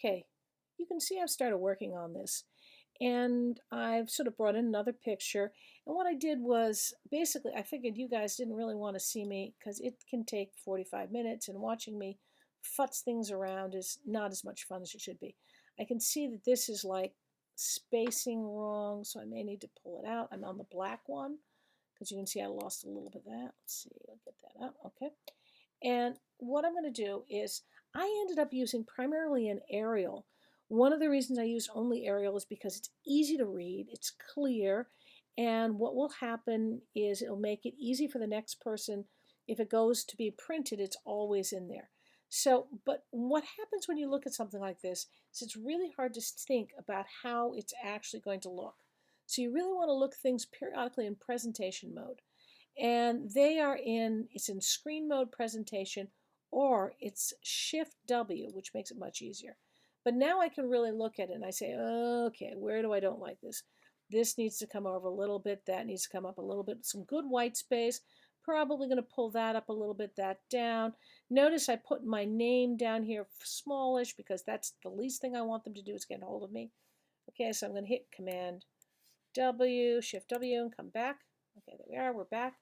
Okay, you can see I've started working on this, and I've sort of brought in another picture. And what I did was basically, I figured you guys didn't really want to see me because it can take 45 minutes, and watching me futz things around is not as much fun as it should be. I can see that this is like spacing wrong, so I may need to pull it out. I'm on the black one because you can see I lost a little bit of that. Let's see, I'll get that out. Okay. And what I'm going to do is I ended up using primarily an Arial. One of the reasons I use only Arial is because it's easy to read, it's clear, and what will happen is it'll make it easy for the next person. If it goes to be printed, it's always in there. So, but what happens when you look at something like this is it's really hard to think about how it's actually going to look. So you really want to look things periodically in presentation mode, and it's in screen mode presentation, or it's Shift W, which makes it much easier. But now I can really look at it and I say, okay, where do I don't like this? This needs to come over a little bit, that needs to come up a little bit, some good white space. Probably going to pull that up a little bit, that down. Notice I put my name down here smallish because that's the least thing I want them to do is get a hold of me. Okay, so I'm going to hit Command W, Shift W, and come back. Okay, there we are, we're back.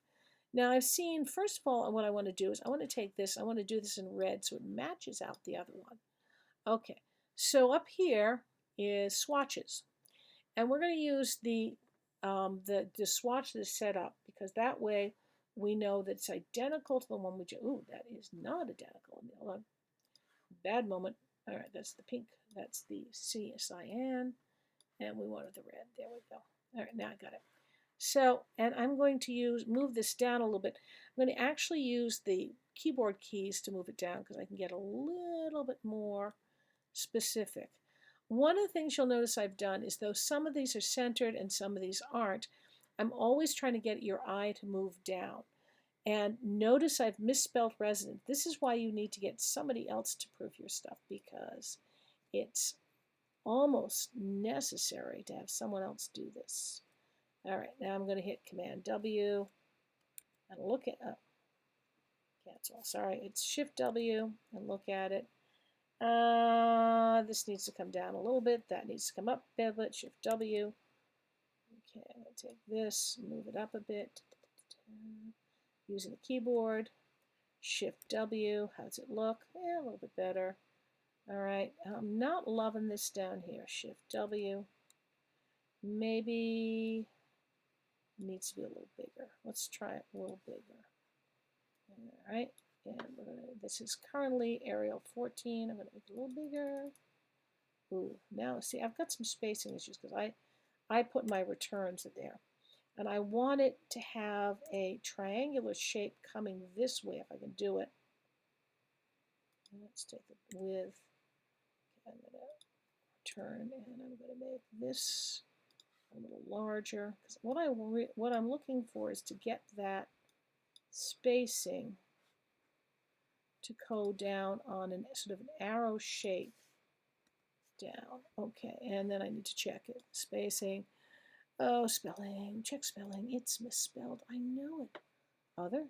Now I've seen, first of all, what I want to do is I want to take this, I want to do this in red so it matches out the other one. Okay, so up here is swatches. And we're going to use the swatch that is set up because that way we know that it's identical to the one we just, ooh, that is not identical. Hold on, bad moment. All right, that's the pink, that's the cyan, and we wanted the red. There we go. All right, now I got it. So, and I'm going to move this down a little bit. I'm going to actually use the keyboard keys to move it down because I can get a little bit more specific. One of the things you'll notice I've done is though some of these are centered and some of these aren't, I'm always trying to get your eye to move down. And notice I've misspelled resident. This is why you need to get somebody else to proof your stuff because it's almost necessary to have someone else do this. All right, now I'm going to hit Command W and look at, cancel, sorry, it's Shift W and look at it. This needs to come down a little bit, that needs to come up a bit, Shift W. Okay, I'm going to take this, move it up a bit, using the keyboard, Shift W, how's it look? Yeah, a little bit better. All right, I'm not loving this down here, Shift W. Maybe needs to be a little bigger. Let's try it a little bigger. All right, and this is currently Arial 14. I'm going to make it a little bigger. Ooh, now see, I've got some spacing issues because I put my returns in there. And I want it to have a triangular shape coming this way if I can do it. Let's take the width. I'm going to turn and I'm going to make this a little larger because what I'm looking for is to get that spacing to go down on a sort of an arrow shape down. Okay, and then I need to check it. Spacing. Oh, spelling. Check spelling. It's misspelled. I know it. Other.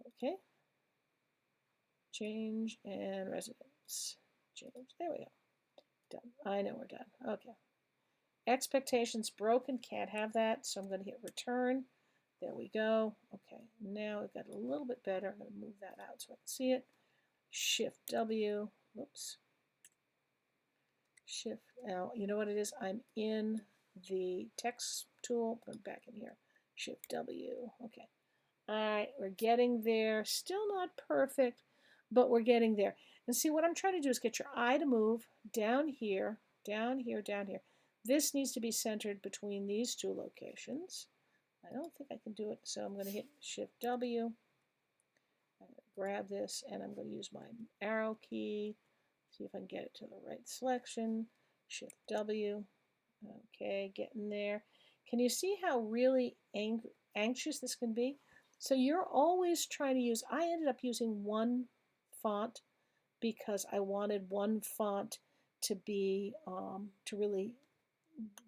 Okay. Change and residence. Change. There we go. Done. I know we're done. Okay. Expectations broken. Can't have that. So I'm going to hit return. There we go. Okay. Now we've got a little bit better. I'm going to move that out so I can see it. Shift W. Whoops. Shift. Now, you know what it is? I'm in the text tool. Put it back in here. Shift W. Okay. All right. We're getting there. Still not perfect, but we're getting there. And see, what I'm trying to do is get your eye to move down here, down here, down here. This needs to be centered between these two locations. I don't think I can do it, so I'm going to hit Shift W. I'm going to grab this, and I'm going to use my arrow key. See if I can get it to the right selection. Shift W. Okay, getting there. Can you see how really anxious this can be? So you're always trying to use, I ended up using one font because I wanted one font to be, to really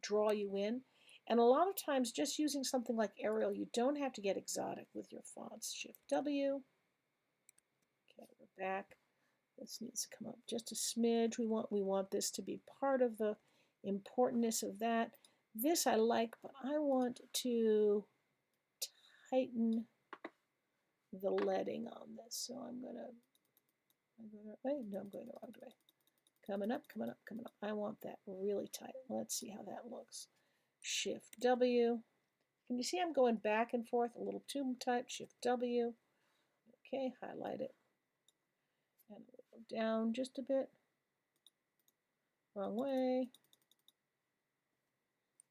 draw you in. And a lot of times just using something like Arial, you don't have to get exotic with your fonts. Shift W. Okay, we're back. This needs to come up just a smidge. We want this to be part of the importantness of that. This I like, but I want to tighten the leading on this. So I'm gonna wait, no, I'm going the wrong way. Coming up, coming up, coming up. I want that really tight. Let's see how that looks. Shift W. Can you see I'm going back and forth a little too tight? Shift W. Okay, highlight it. And go down just a bit. Wrong way.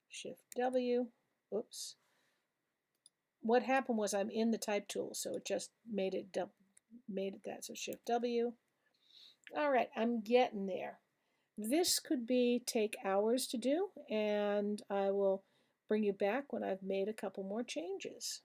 Shift W. Oops. What happened was I'm in the type tool, so it just made it that. So Shift W. All right, I'm getting there. This could take hours to do, and I will bring you back when I've made a couple more changes.